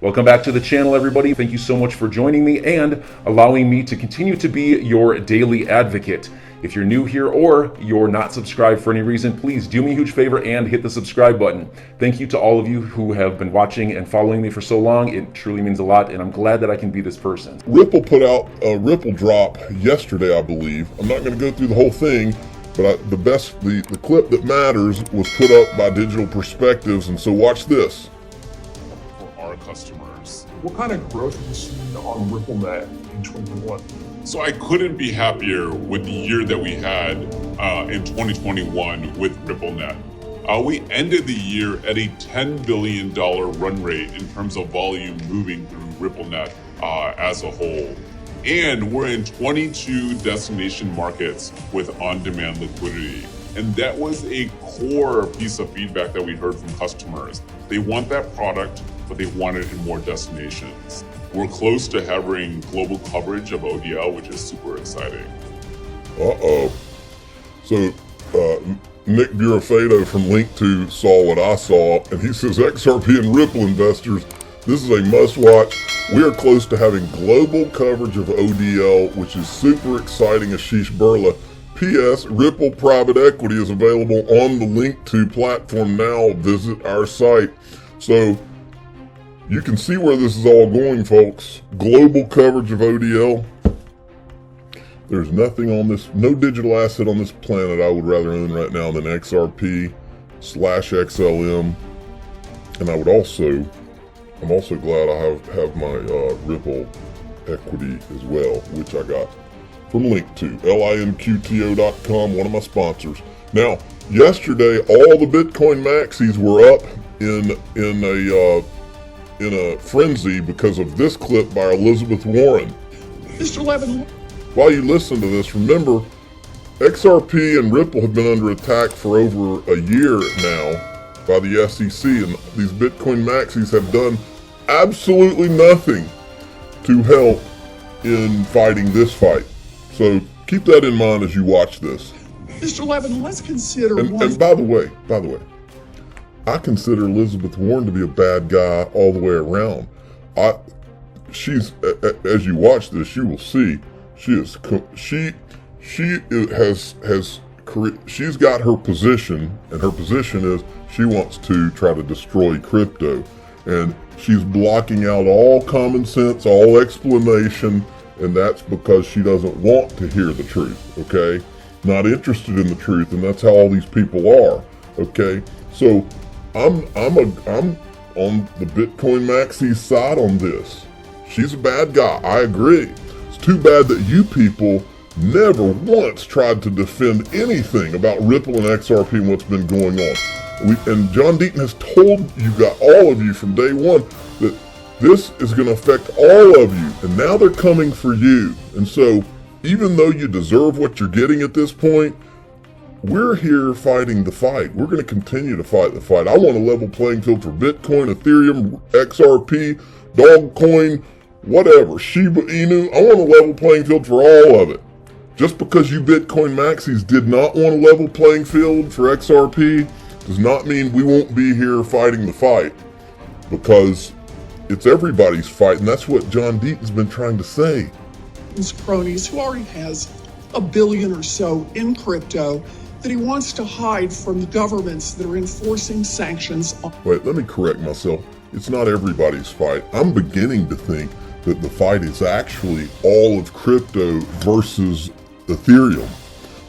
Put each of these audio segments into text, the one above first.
Welcome back to the channel, everybody. Thank you so much for joining me and allowing me to continue to be your daily advocate. If you're new here or you're not subscribed for any reason, please do me a huge favor and hit the subscribe button. Thank you to all of you who have been watching and following me for so long. It truly means a lot, and I'm glad that I can be this person. Ripple put out a Ripple drop yesterday, I believe. I'm not going to go through the whole thing, but the clip that matters was put up by Digital Perspectives, and so watch this. Customers. What kind of growth have you seen on RippleNet in 2021? So I couldn't be happier with the year that we had in 2021 with RippleNet. We ended the year at a $10 billion run rate in terms of volume moving through RippleNet as a whole. And we're in 22 destination markets with on-demand liquidity. And that was a core piece of feedback that we heard from customers. They want that product, but they want it in more destinations. We're close to having global coverage of ODL, which is super exciting. So Nick Burafedo from Link2 saw what I saw, and he says, XRP and Ripple investors, this is a must-watch. We are close to having global coverage of ODL, which is super exciting, Ashish Burla. P.S. Ripple Private Equity is available on the Link2 platform now. Visit our site. So you can see where this is all going, folks. Global coverage of ODL. There's nothing on this, no digital asset on this planet I would rather own right now than XRP/XLM. And I'm also glad I have my Ripple equity as well, which I got from Link2, linqto.com, one of my sponsors. Now, yesterday, all the Bitcoin maxis were up in a frenzy because of this clip by Elizabeth Warren. Mr. Levin. While you listen to this, remember, XRP and Ripple have been under attack for over a year now by the SEC, and these Bitcoin maxis have done absolutely nothing to help in fighting this fight. So keep that in mind as you watch this. Mr. Levin, let's consider and by the way, I consider Elizabeth Warren to be a bad guy all the way around. She's, as you watch this, you will see she's got her position, and her position is she wants to try to destroy crypto, and she's blocking out all common sense, all explanation. And that's because she doesn't want to hear the truth, okay? Not interested in the truth, and that's how all these people are, okay? So I'm on the Bitcoin Maxi's side on this. She's a bad guy, I agree. It's too bad that you people never once tried to defend anything about Ripple and XRP and what's been going on. And John Deaton has told all of you from day one that this is going to affect all of you, and now they're coming for you. And so, even though you deserve what you're getting at this point, we're here fighting the fight. We're going to continue to fight the fight. I want a level playing field for Bitcoin, Ethereum, XRP, Dogecoin, whatever, Shiba Inu. I want a level playing field for all of it. Just because you Bitcoin maxis did not want a level playing field for XRP does not mean we won't be here fighting the fight, because it's everybody's fight, and that's what John Deaton's been trying to say. His cronies, who already has $1 billion or so in crypto, that he wants to hide from the governments that are enforcing sanctions. Wait, let me correct myself. It's not everybody's fight. I'm beginning to think that the fight is actually all of crypto versus Ethereum,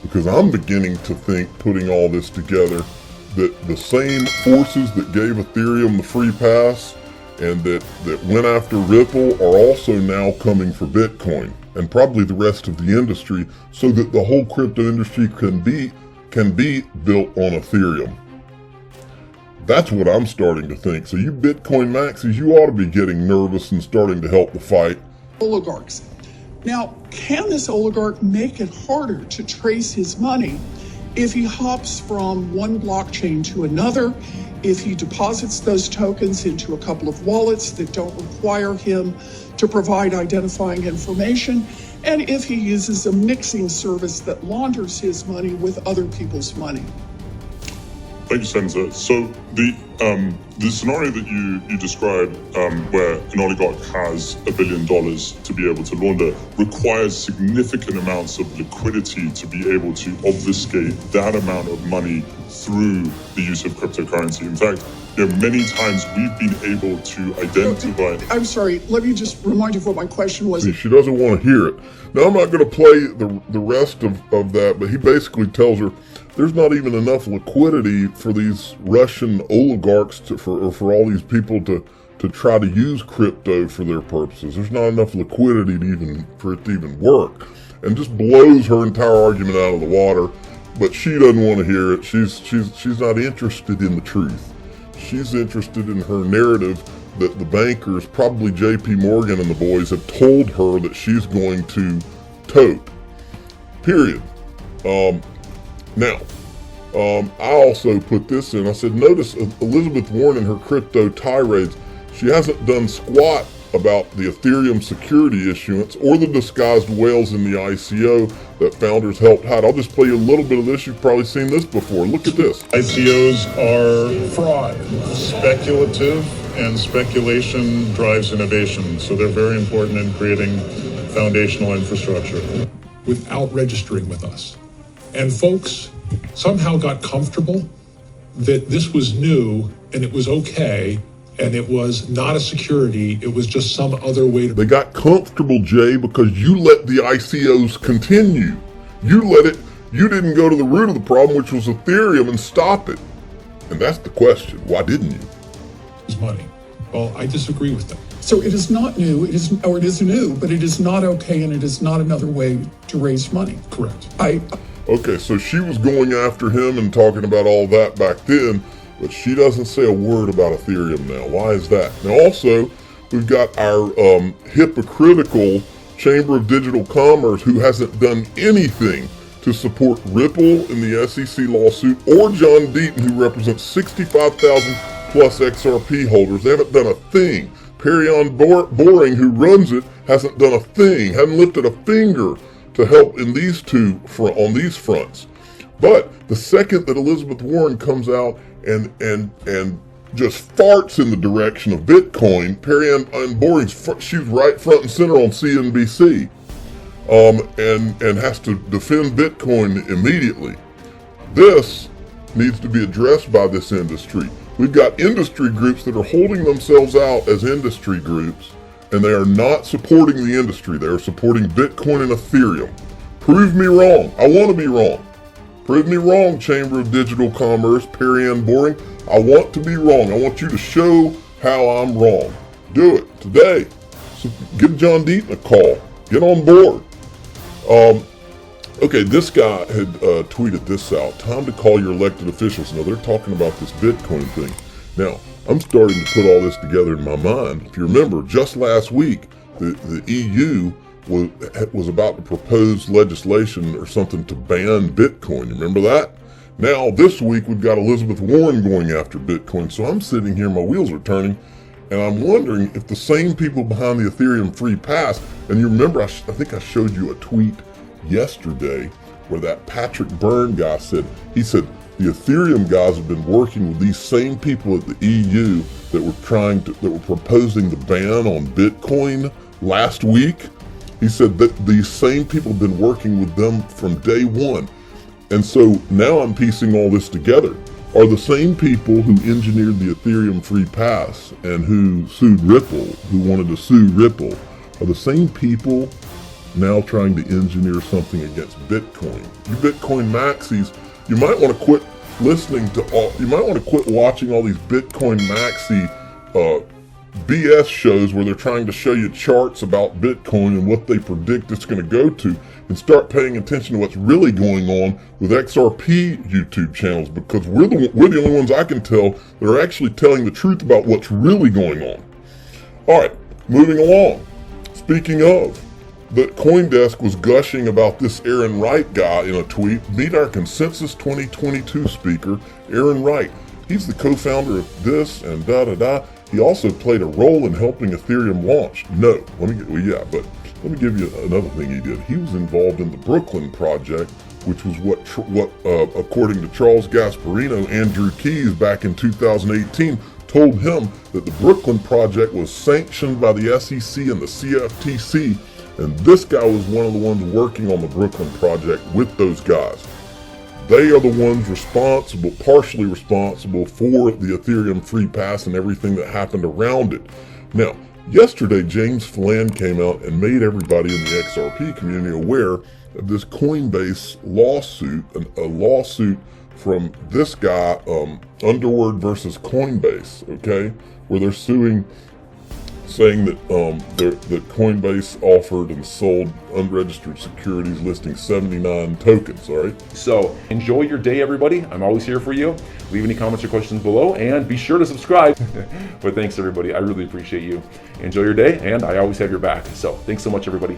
because I'm beginning to think, putting all this together, that the same forces that gave Ethereum the free pass and that went after Ripple are also now coming for Bitcoin and probably the rest of the industry, so that the whole crypto industry can be built on Ethereum. That's what I'm starting to think. So you Bitcoin maxis, you ought to be getting nervous and starting to help the fight. Oligarchs. Now, can this oligarch make it harder to trace his money if he hops from one blockchain to another, if he deposits those tokens into a couple of wallets that don't require him to provide identifying information, and if he uses a mixing service that launders his money with other people's money? Thank you, Senator. So the The scenario that you described, where an oligarch has $1 billion to be able to launder, requires significant amounts of liquidity to be able to obfuscate that amount of money through the use of cryptocurrency. In fact, many times we've been able to identify. I'm sorry, let me just remind you of what my question was. See, she doesn't want to hear it. Now, I'm not going to play the rest of that, but he basically tells her there's not even enough liquidity for these Russian oligarchs for all these people to try to use crypto for their purposes. There's not enough liquidity for it to even work, and just blows her entire argument out of the water. But she doesn't want to hear it. She's not interested in the truth. She's interested in her narrative that the bankers, probably JP Morgan and the boys, have told her that she's going to tote. Period. Now, I also put this in. I said, notice Elizabeth Warren in her crypto tirades, she hasn't done squat about the Ethereum security issuance or the disguised whales in the ICO that founders helped hide. I'll just play you a little bit of this. You've probably seen this before. Look at this. ICOs are fraud, speculative, and speculation drives innovation. So they're very important in creating foundational infrastructure. Without registering with us. And folks somehow got comfortable that this was new and it was okay. And it was not a security, it was just some other way to... They got comfortable, Jay, because you let the ICOs continue. You didn't go to the root of the problem, which was Ethereum, and stop it. And that's the question. Why didn't you? It's money. Well, I disagree with them. So it is not new, it is new, but it is not okay, and it is not another way to raise money. Correct. Okay, so she was going after him and talking about all that back then, but she doesn't say a word about Ethereum now. Why is that? Now also, we've got our hypocritical Chamber of Digital Commerce, who hasn't done anything to support Ripple in the SEC lawsuit, or John Deaton, who represents 65,000 plus XRP holders. They haven't done a thing. Perion Boring, who runs it, hasn't done a thing, hasn't lifted a finger to help in on these fronts. But the second that Elizabeth Warren comes out and just farts in the direction of Bitcoin, Perion Boring, she's right front and center on CNBC, and has to defend Bitcoin immediately. This needs to be addressed by this industry. We've got industry groups that are holding themselves out as industry groups, and they are not supporting the industry. They are supporting Bitcoin and Ethereum. Prove me wrong. I want to be wrong. Prove me wrong, Chamber of Digital Commerce, Perion Boring. I want to be wrong. I want you to show how I'm wrong. Do it today. So give John Deaton a call. Get on board. Okay, this guy had tweeted this out. Time to call your elected officials. Now, they're talking about this Bitcoin thing. Now, I'm starting to put all this together in my mind. If you remember, just last week, the EU was about to propose legislation or something to ban Bitcoin. You remember that? Now, this week, we've got Elizabeth Warren going after Bitcoin. So I'm sitting here, my wheels are turning, and I'm wondering if the same people behind the Ethereum Free Pass, and you remember, I think I showed you a tweet yesterday where that Patrick Byrne guy said the Ethereum guys have been working with these same people at the EU that were proposing the ban on Bitcoin last week. He said that these same people have been working with them from day one. And so now I'm piecing all this together. Are the same people who engineered the Ethereum Free Pass and who sued Ripple, who wanted to sue Ripple, are the same people now trying to engineer something against Bitcoin? You Bitcoin maxis, you might want to quit watching all these Bitcoin maxi BS shows where they're trying to show you charts about Bitcoin and what they predict it's going to go to, and start paying attention to what's really going on with XRP YouTube channels, because we're the only ones I can tell that are actually telling the truth about what's really going on. All right, moving along. Speaking of, the CoinDesk was gushing about this Aaron Wright guy in a tweet. Meet our Consensus 2022 speaker, Aaron Wright. He's the co-founder of this and da-da-da. He also played a role in helping Ethereum launch. But Let me give you another thing he did. He was involved in the Brooklyn Project, which was what according to Charles Gasparino, Andrew Keyes back in 2018 told him that the Brooklyn Project was sanctioned by the SEC and the CFTC, and this guy was one of the ones working on the Brooklyn Project with those guys. They are the ones responsible, partially responsible for the Ethereum free pass and everything that happened around it. Now, yesterday, James Flan came out and made everybody in the XRP community aware of this Coinbase lawsuit, a lawsuit from this guy, Underwood versus Coinbase, okay, where they're suing, saying that that Coinbase offered and sold unregistered securities listing 79 tokens, all right? So enjoy your day, everybody. I'm always here for you. Leave any comments or questions below, and be sure to subscribe. But thanks, everybody. I really appreciate you. Enjoy your day, and I always have your back. So thanks so much, everybody.